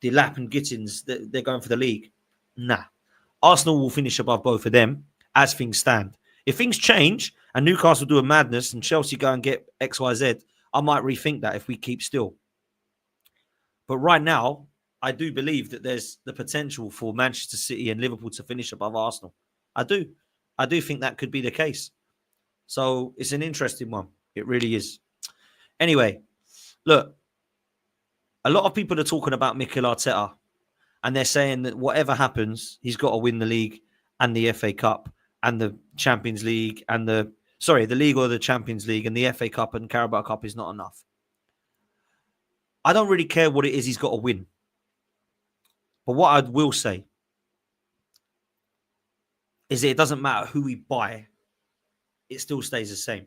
Delap and Gittins, they're going for the league. Nah. Arsenal will finish above both of them as things stand. If things change and Newcastle do a madness and Chelsea go and get XYZ, I might rethink that if we keep still. But right now, I do believe that there's the potential for Manchester City and Liverpool to finish above Arsenal. I do. I do think that could be the case. So it's an interesting one. It really is. Anyway, look, a lot of people are talking about Mikel Arteta and they're saying that whatever happens, he's got to win the league and the FA Cup and the Champions League and the league or the Champions League, and the FA Cup and Carabao Cup is not enough. I don't really care what it is he's got to win. But what I will say is that it doesn't matter who we buy, it still stays the same.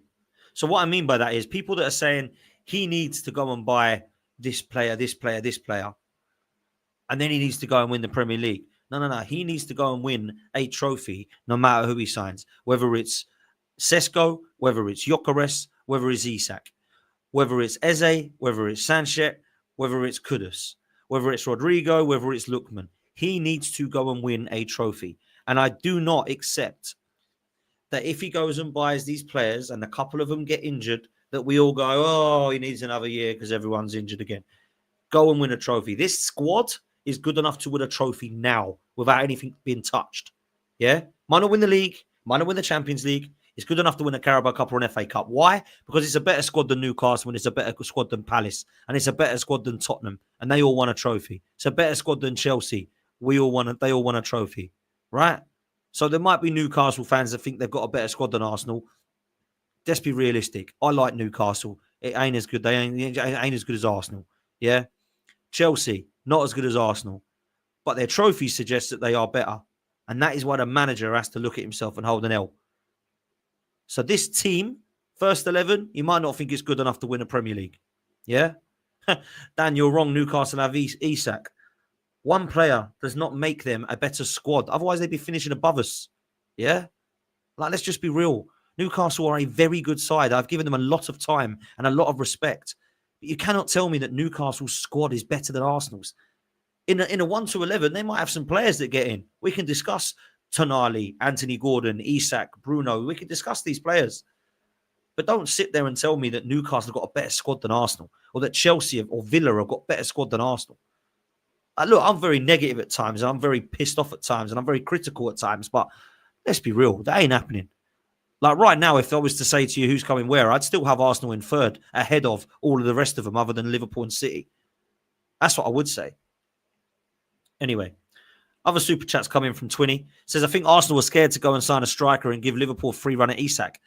So what I mean by that is people that are saying he needs to go and buy this player, and then he needs to go and win the Premier League. No. He needs to go and win a trophy no matter who he signs, whether it's Sesko, whether it's Gyökeres, whether it's Isak, whether it's Eze, whether it's Sanchez, whether it's Kudus, whether it's Rodrigo, whether it's Lookman. He needs to go and win a trophy. And I do not accept that if he goes and buys these players and a couple of them get injured, that we all go, oh, he needs another year because everyone's injured again. Go and win a trophy. This squad is good enough to win a trophy now without anything being touched. Yeah? Might not win the league, might not win the Champions League. It's good enough to win a Carabao Cup or an FA Cup. Why? Because it's a better squad than Newcastle and it's a better squad than Palace and it's a better squad than Tottenham and they all won a trophy. It's a better squad than Chelsea. They all won a trophy, right? So there might be Newcastle fans that think they've got a better squad than Arsenal. Let's be realistic. I like Newcastle. It ain't as good. They ain't as good as Arsenal. Yeah. Chelsea, not as good as Arsenal. But their trophies suggest that they are better. And that is why the manager has to look at himself and hold an L. So this team, first 11, you might not think it's good enough to win a Premier League. Yeah? Dan, you're wrong. Newcastle have Isak. One player does not make them a better squad. Otherwise, they'd be finishing above us. Yeah? Like, let's just be real. Newcastle are a very good side. I've given them a lot of time and a lot of respect. But you cannot tell me that Newcastle's squad is better than Arsenal's. In a 1-11, they might have some players that get in. We can discuss Tonali, Anthony Gordon, Isak, Bruno. We can discuss these players. But don't sit there and tell me that Newcastle have got a better squad than Arsenal, or that Chelsea or Villa have got a better squad than Arsenal. Look, I'm very negative at times, and I'm very pissed off at times, and I'm very critical at times, but let's be real, that ain't happening. Like right now, if I was to say to you who's coming where, I'd still have Arsenal in third, ahead of all of the rest of them other than Liverpool and City. That's what I would say. Anyway, other super chats coming from Twinny. Says, I think Arsenal were scared to go and sign a striker and give Liverpool a free run at Isak.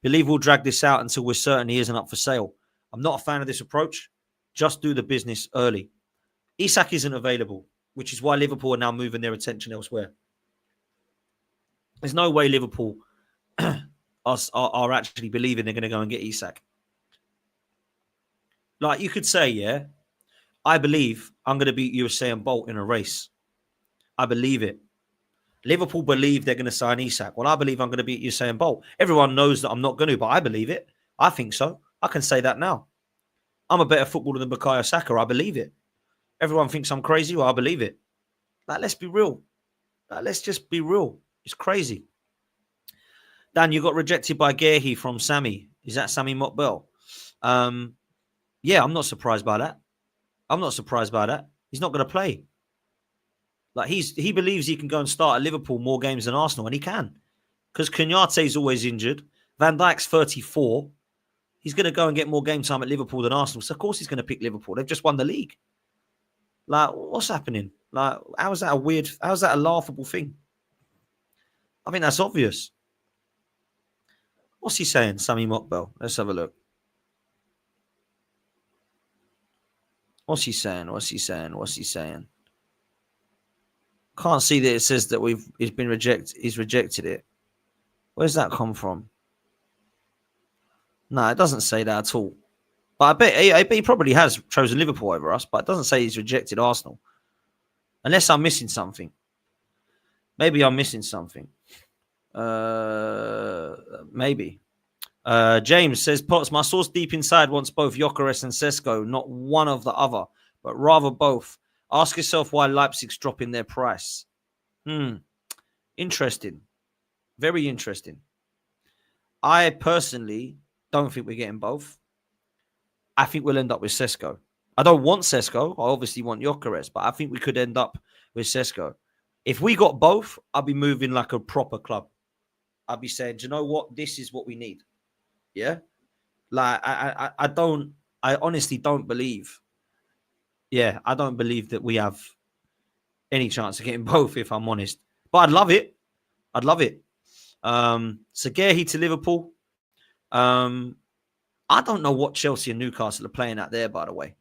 Believe we'll drag this out until we're certain he isn't up for sale. I'm not a fan of this approach. Just do the business early. Isak isn't available, which is why Liverpool are now moving their attention elsewhere. There's no way Liverpool are actually believing they're going to go and get Isak. Like you could say, yeah, I believe I'm going to beat Usain Bolt in a race. I believe it. Liverpool believe they're going to sign Isak. Well, I believe I'm going to beat Usain Bolt. Everyone knows that I'm not going to, but I believe it. I think so. I can say that now. I'm a better footballer than Bukayo Saka. I believe it. Everyone thinks I'm crazy. Well, I believe it. Like, let's be real. Like, let's just be real. It's crazy. Dan, you got rejected by Gehi from Sammy. Is that Sammy Motbell? Yeah, I'm not surprised by that. I'm not surprised by that. He's not going to play. Like he believes he can go and start at Liverpool more games than Arsenal, and he can. Because Konate's always injured. Van Dijk's 34. He's going to go and get more game time at Liverpool than Arsenal. So, of course, he's going to pick Liverpool. They've just won the league. Like, what's happening? Like, how is that a laughable thing? I think that's obvious. What's he saying, Sammy Mokbel? Let's have a look. What's he saying? Can't see that it says that he's rejected it. Where's that come from? No, it doesn't say that at all. But I bet he probably has chosen Liverpool over us, but it doesn't say he's rejected Arsenal. Unless I'm missing something. Maybe I'm missing something. Maybe. James says, Potts, my source deep inside wants both Gyökeres and Sesko, not one of the other, but rather both. Ask yourself why Leipzig's dropping their price. Interesting. Very interesting. I personally don't think we're getting both. I think we'll end up with Sesko. I don't want Sesko. I obviously want Gyökeres, but I think we could end up with Sesko. If we got both, I'd be moving like a proper club. I'd be saying, do you know what? This is what we need. Yeah? Like, I honestly don't believe. Yeah, I don't believe that we have any chance of getting both, if I'm honest. But I'd love it. So Gehi to Liverpool. I don't know what Chelsea and Newcastle are playing at there, by the way.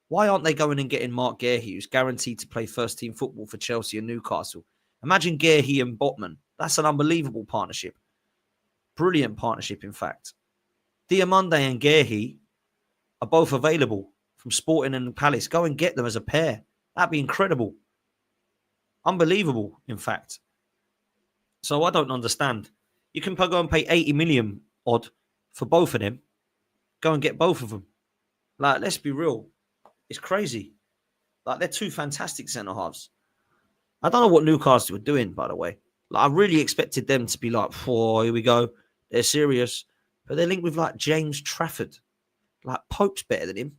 Why aren't they going and getting Mark Gehi, who's guaranteed to play first-team football for Chelsea and Newcastle? Imagine Gehi and Botman. That's an unbelievable partnership. Brilliant partnership, in fact. Diamande and Gehi are both available from Sporting and Palace. Go and get them as a pair. That'd be incredible. Unbelievable, in fact. So I don't understand. You can go and pay 80 million odd for both of them. Go and get both of them. Like, let's be real. It's crazy. Like, they're two fantastic centre-halves. I don't know what Newcastle were doing, by the way. Like, I really expected them to be like, oh, here we go. They're serious. But they're linked with, like, James Trafford. Like, Pope's better than him.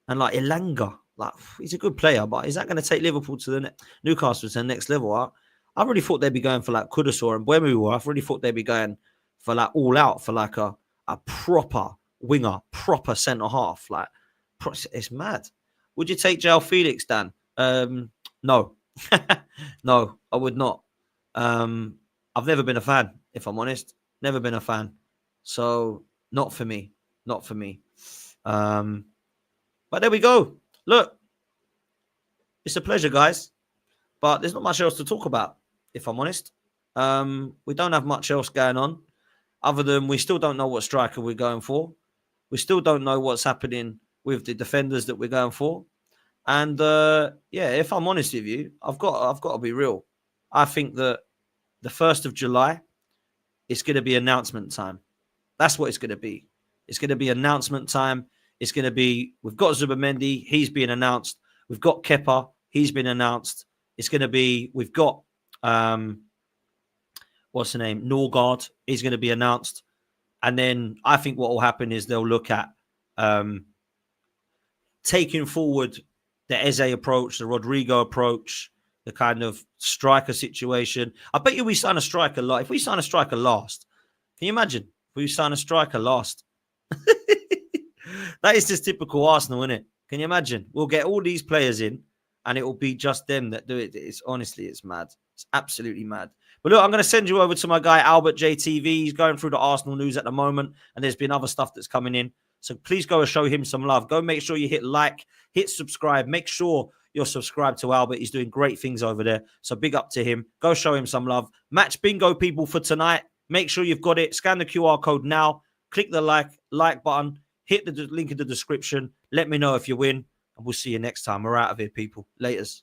And, like, Elanga. Like, he's a good player, but is that going to take Liverpool to the Newcastle to the next level? I really thought they'd be going for, like, Kudus and Buemu. I really thought they'd be going for, like, all out for, like, a proper winger, proper centre-half. Like, it's mad. Would you take João Felix, Dan? No. No, I would not. I I've never been a fan, if I'm honest. Never been a fan. So not for me. Not for me. But there we go. Look, it's a pleasure, guys. But there's not much else to talk about, if I'm honest. We don't have much else going on, other than we still don't know what striker we're going for. We still don't know what's happening with the defenders that we're going for. And yeah, if I'm honest with you, I've got to be real. I think that the 1st of July, it's going to be announcement time. That's what it's going to be. It's going to be announcement time. It's going to be, we've got Zubimendi, he's been announced. We've got Kepa, he's been announced. It's going to be, we've got, what's the name? Norgard, he's going to be announced. And then I think what will happen is they'll look at taking forward the Eze approach, the Rodrigo approach, the kind of striker situation. I bet you we sign a striker last. If we sign a striker last, can you imagine if we sign a striker last? That is just typical Arsenal, isn't it? Can you imagine? We'll get all these players in and it will be just them that do it. It's honestly, it's mad. It's absolutely mad. But look, I'm going to send you over to my guy, Albert JTV. He's going through the Arsenal news at the moment, and there's been other stuff that's coming in. So please go and show him some love. Go make sure you hit like, hit subscribe. Make sure you're subscribed to Albert. He's doing great things over there. So big up to him. Go show him some love. Match bingo, people, for tonight. Make sure you've got it. Scan the QR code now. Click the like button. Hit the link in the description. Let me know if you win. And we'll see you next time. We're out of here, people. Laters.